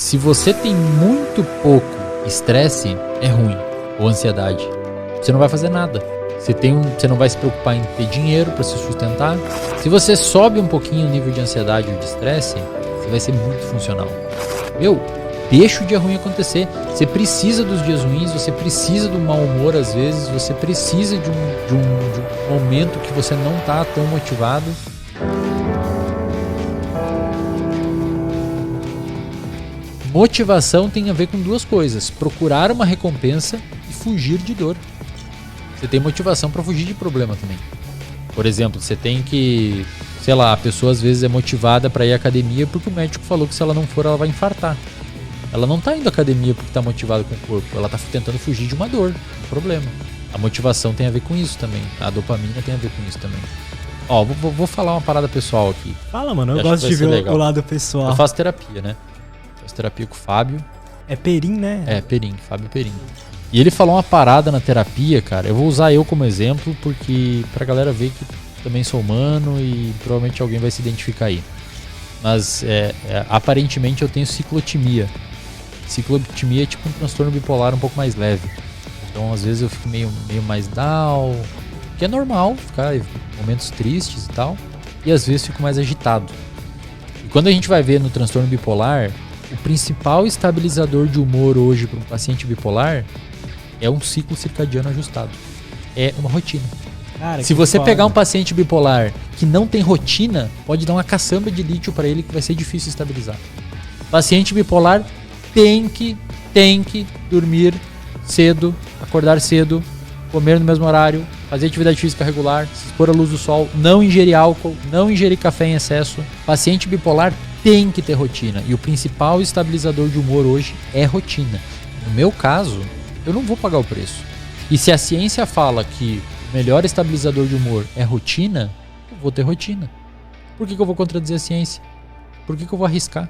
Se você tem muito pouco estresse, é ruim, ou ansiedade. Você não vai fazer nada. Você não vai se preocupar em ter dinheiro para se sustentar. Se você sobe um pouquinho o nível de ansiedade ou de estresse, você vai ser muito funcional. Deixa o dia ruim acontecer. Você precisa dos dias ruins, você precisa do mau humor às vezes, você precisa de um momento que você não tá tão motivado. Motivação tem a ver com duas coisas: procurar uma recompensa e fugir de dor. Você tem motivação para fugir de problema também. Por exemplo, você tem que, a pessoa às vezes é motivada para ir à academia porque o médico falou que se ela não for, ela vai infartar. Ela não tá indo à academia porque tá motivada com o corpo, ela tá tentando fugir de uma dor, um problema. A motivação tem a ver com isso também, a dopamina tem a ver com isso também. Vou falar uma parada pessoal aqui. Fala, mano, eu gosto de ver o lado pessoal. Eu faço terapia, né? Faço terapia com o Fábio. É Perim, né? É, Perim, Fábio Perim. E ele falou uma parada na terapia, cara, eu vou usar eu como exemplo porque pra galera ver que também sou humano e provavelmente alguém vai se identificar aí. Mas aparentemente eu tenho ciclotimia. Ciclotimia é tipo um transtorno bipolar um pouco mais leve. Então às vezes eu fico meio mais down, que é normal ficar em momentos tristes e tal. E às vezes fico mais agitado. E quando a gente vai ver no transtorno bipolar, o principal estabilizador de humor hoje para um paciente bipolar é um ciclo circadiano ajustado. É uma rotina. Cara, se você pegar um paciente bipolar que não tem rotina, pode dar uma caçamba de lítio para ele que vai ser difícil estabilizar. Paciente bipolar tem que dormir cedo, acordar cedo, comer no mesmo horário, fazer atividade física regular, se expor à luz do sol, não ingerir álcool, não ingerir café em excesso. Paciente bipolar tem que ter rotina. E o principal estabilizador de humor hoje é rotina. No meu caso, eu não vou pagar o preço. E se a ciência fala que o melhor estabilizador de humor é rotina, eu vou ter rotina. Por que eu vou contradizer a ciência? Por que eu vou arriscar?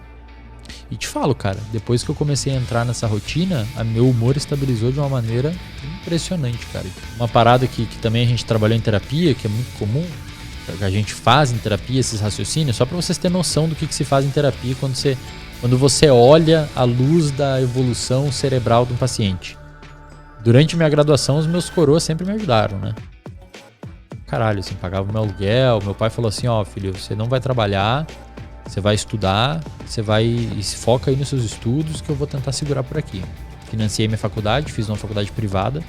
E te falo, cara, depois que eu comecei a entrar nessa rotina, meu humor estabilizou de uma maneira impressionante, cara. Uma parada que também a gente trabalhou em terapia, que é muito comum, que a gente faz em terapia esses raciocínios, só para vocês terem noção do que se faz em terapia quando você olha a luz da evolução cerebral de um paciente. Durante minha graduação, os meus coroas sempre me ajudaram, né? Caralho, assim, pagava meu aluguel, meu pai falou assim, filho, você não vai trabalhar, você vai estudar, e se foca aí nos seus estudos que eu vou tentar segurar por aqui. Financiei minha faculdade, fiz uma faculdade privada.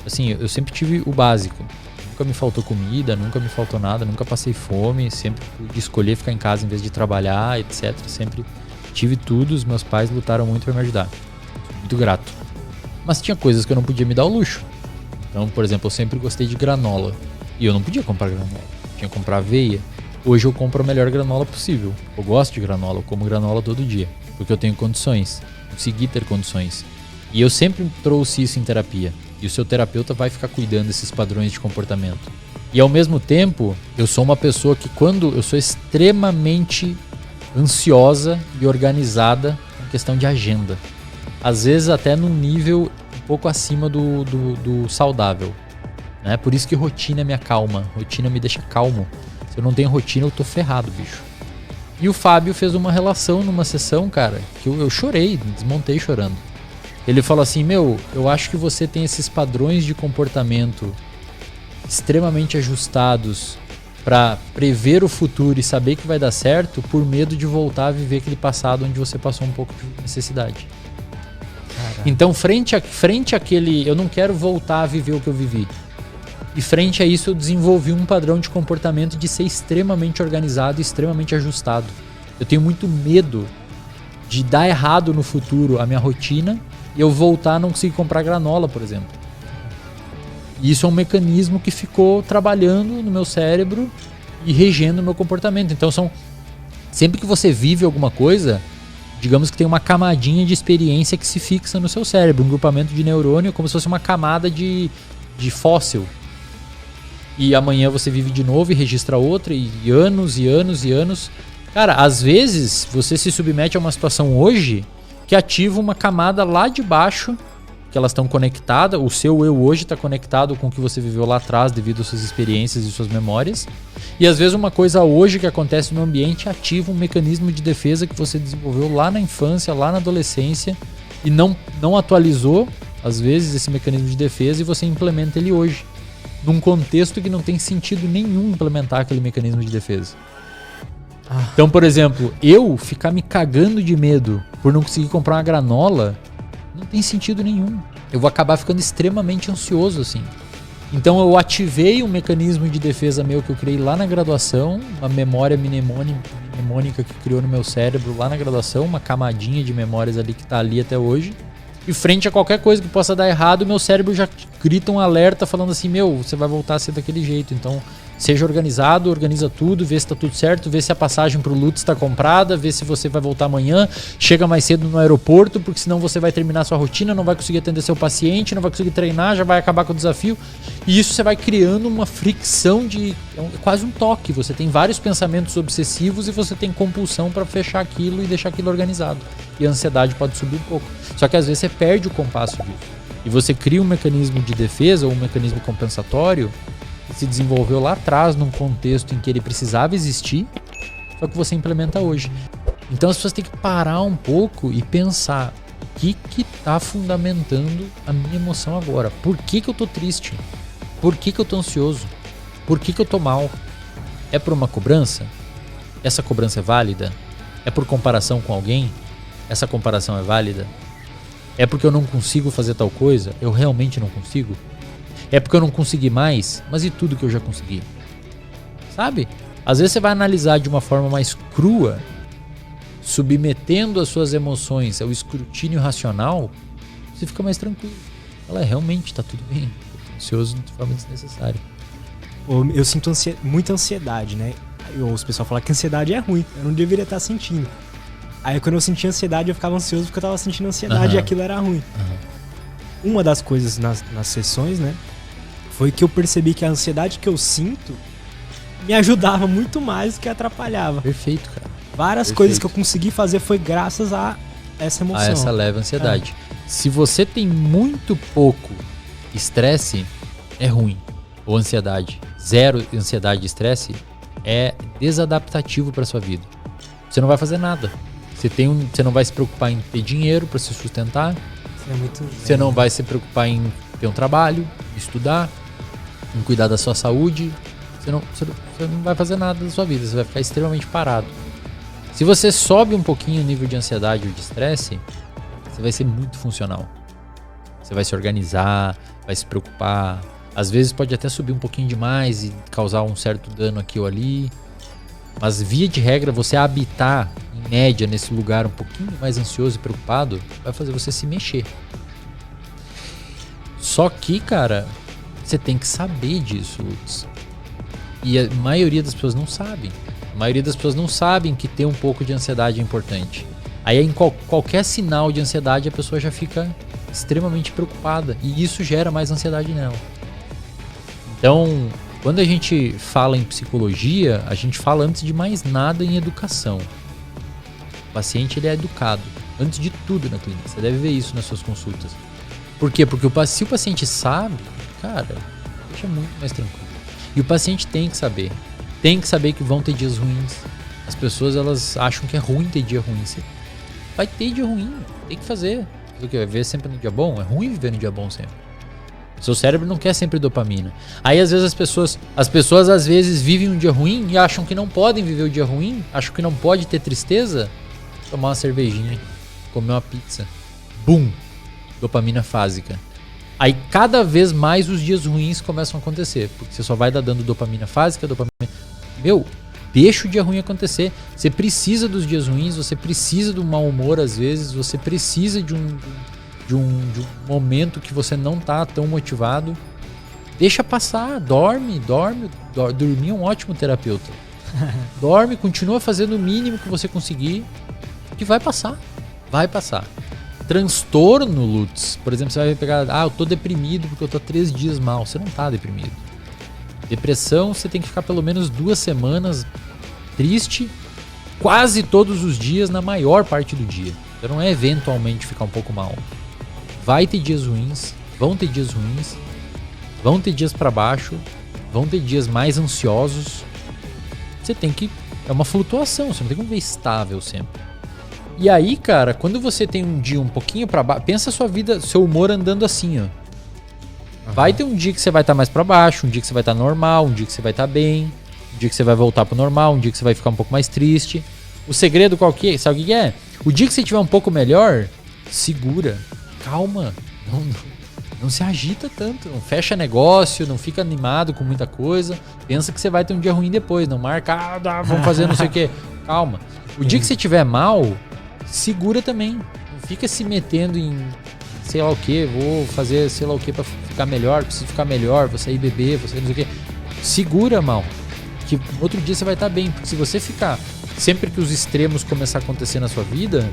Assim, eu sempre tive o básico. Nunca me faltou comida, nunca me faltou nada, nunca passei fome, sempre pude escolher ficar em casa em vez de trabalhar, etc. Sempre tive tudo, os meus pais lutaram muito para me ajudar. Muito grato. Mas tinha coisas que eu não podia me dar o luxo. Então, por exemplo, eu sempre gostei de granola. E eu não podia comprar granola. Tinha que comprar aveia. Hoje eu compro a melhor granola possível. Eu gosto de granola, eu como granola todo dia. Porque eu tenho condições. Consegui ter condições. E eu sempre trouxe isso em terapia. E o seu terapeuta vai ficar cuidando desses padrões de comportamento. E ao mesmo tempo, eu sou uma pessoa que eu sou extremamente ansiosa e organizada em questão de agenda. Às vezes até num nível um pouco acima do saudável. Né? Por isso que rotina me acalma. Rotina me deixa calmo. Se eu não tenho rotina, eu tô ferrado, bicho. E o Fábio fez uma relação numa sessão, cara, que eu chorei, desmontei chorando. Ele falou assim, eu acho que você tem esses padrões de comportamento extremamente ajustados para prever o futuro e saber que vai dar certo por medo de voltar a viver aquele passado onde você passou um pouco de necessidade. Caraca. Então, frente àquele, eu não quero voltar a viver o que eu vivi. E frente a isso eu desenvolvi um padrão de comportamento de ser extremamente organizado e extremamente ajustado. Eu tenho muito medo de dar errado no futuro a minha rotina e eu voltar a não conseguir comprar granola, por exemplo. E isso é um mecanismo que ficou trabalhando no meu cérebro e regendo o meu comportamento. Então sempre que você vive alguma coisa, digamos que tem uma camadinha de experiência que se fixa no seu cérebro, um grupamento de neurônio como se fosse uma camada de fóssil. E amanhã você vive de novo e registra outra, e anos e anos e anos. Cara, às vezes você se submete a uma situação hoje que ativa uma camada lá de baixo porque elas estão conectadas, o seu eu hoje está conectado com o que você viveu lá atrás devido às suas experiências e suas memórias. E às vezes uma coisa hoje que acontece no ambiente ativa um mecanismo de defesa que você desenvolveu lá na infância, lá na adolescência e não atualizou, às vezes, esse mecanismo de defesa e você implementa ele hoje, num contexto que não tem sentido nenhum implementar aquele mecanismo de defesa. Então, por exemplo, eu ficar me cagando de medo por não conseguir comprar uma granola não tem sentido nenhum. Eu vou acabar ficando extremamente ansioso, assim. Então eu ativei um mecanismo de defesa meu que eu criei lá na graduação, uma memória mnemônica que criou no meu cérebro lá na graduação, uma camadinha de memórias ali que tá ali até hoje. E frente a qualquer coisa que possa dar errado, meu cérebro já grita um alerta falando assim, você vai voltar a ser daquele jeito. Então, seja organizado, organiza tudo, vê se tá tudo certo, vê se a passagem pro Lutz está comprada, vê se você vai voltar amanhã, chega mais cedo no aeroporto, porque senão você vai terminar sua rotina, não vai conseguir atender seu paciente, não vai conseguir treinar, já vai acabar com o desafio. E isso você vai criando uma fricção é quase um toque. Você tem vários pensamentos obsessivos e você tem compulsão para fechar aquilo e deixar aquilo organizado. E a ansiedade pode subir um pouco. Só que às vezes você perde o compasso disso. E você cria um mecanismo de defesa ou um mecanismo compensatório que se desenvolveu lá atrás num contexto em que ele precisava existir, só que você implementa hoje. Então as pessoas têm que parar um pouco e pensar o que está fundamentando a minha emoção agora. Por que eu tô triste? Por que eu tô ansioso? Por que eu tô mal? É por uma cobrança? Essa cobrança é válida? É por comparação com alguém? Essa comparação é válida? É porque eu não consigo fazer tal coisa? Eu realmente não consigo? É porque eu não consegui mais? Mas e tudo que eu já consegui? Sabe? Às vezes você vai analisar de uma forma mais crua, submetendo as suas emoções ao escrutínio racional, você fica mais tranquilo. Fala, realmente tá tudo bem. Eu tô ansioso de forma desnecessária. Eu sinto muita ansiedade, né? Os pessoal falam que ansiedade é ruim, eu não deveria estar sentindo. Aí quando eu sentia ansiedade, eu ficava ansioso porque eu tava sentindo ansiedade e aquilo era ruim. Uma das coisas nas sessões, né, foi que eu percebi que a ansiedade que eu sinto me ajudava muito mais do que atrapalhava. Perfeito, cara. Várias coisas que eu consegui fazer foi graças a essa emoção. A essa leve ansiedade. Se você tem muito pouco estresse, é ruim. Ou ansiedade. Zero ansiedade e estresse é desadaptativo para sua vida. Você não vai fazer nada. Você não vai se preocupar em ter dinheiro para se sustentar. Você não vai se preocupar em ter um trabalho, estudar, em cuidar da sua saúde. Você não vai fazer nada da sua vida. Você vai ficar extremamente parado. Se você sobe um pouquinho o nível de ansiedade ou de estresse, você vai ser muito funcional. Você vai se organizar, vai se preocupar. Às vezes pode até subir um pouquinho demais e causar um certo dano aqui ou ali. Mas via de regra, você habitar em média nesse lugar um pouquinho mais ansioso e preocupado vai fazer você se mexer. Só que, cara, você tem que saber disso, Lutz. E a maioria das pessoas não sabem. A maioria das pessoas não sabem que ter um pouco de ansiedade é importante. Aí em qualquer sinal de ansiedade a pessoa já fica extremamente preocupada. E isso gera mais ansiedade nela. Então, quando a gente fala em psicologia, a gente fala antes de mais nada em educação. O paciente ele é educado, antes de tudo na clínica. Você deve ver isso nas suas consultas. Por quê? Porque se o paciente sabe, cara, deixa muito mais tranquilo. E o paciente tem que saber. Tem que saber que vão ter dias ruins. As pessoas elas acham que é ruim ter dia ruim. Você vai ter dia ruim, tem que fazer. O que? Vai viver sempre no dia bom? É ruim viver no dia bom sempre. Seu cérebro não quer sempre dopamina. Aí às vezes as pessoas às vezes vivem um dia ruim e acham que não podem viver o dia ruim, acham que não pode ter tristeza, tomar uma cervejinha, comer uma pizza. Bum! Dopamina fásica. Aí cada vez mais os dias ruins começam a acontecer, porque você só vai dando dopamina fásica, deixa o dia ruim acontecer. Você precisa dos dias ruins, você precisa do mau humor às vezes, você precisa de um momento que você não tá tão motivado. Deixa passar, dormir é um ótimo terapeuta. Dorme, continua fazendo o mínimo que você conseguir, que vai passar. Transtorno, Lutz, por exemplo, você vai pegar, eu tô deprimido porque eu tô 3 dias mal. Você não tá deprimido. Depressão, você tem que ficar pelo menos 2 semanas triste, quase todos os dias, na maior parte do dia. Então não é eventualmente ficar um pouco mal. vai ter dias ruins, vão ter dias ruins, vão ter dias pra baixo, vão ter dias mais ansiosos. Você tem que... É uma flutuação, você não tem como ver estável sempre. E aí, cara, quando você tem um dia um pouquinho pra baixo, pensa a sua vida, seu humor andando assim, ó. Vai ter um dia que você vai estar mais pra baixo, um dia que você vai estar normal, um dia que você vai estar bem, um dia que você vai voltar pro normal, um dia que você vai ficar um pouco mais triste. O segredo qual que é? Sabe o que é? O dia que você tiver um pouco melhor, segura, calma, não se agita tanto, não fecha negócio, não fica animado com muita coisa, pensa que você vai ter um dia ruim depois, não marca, vamos fazer não sei o que, calma. O dia que você tiver mal, segura também, não fica se metendo em sei lá o que, vou fazer sei lá o que pra ficar melhor, preciso ficar melhor, vou sair beber, vou sair não sei o que. Segura, mal, que outro dia você vai estar bem, porque se você ficar, sempre que os extremos começar a acontecer na sua vida,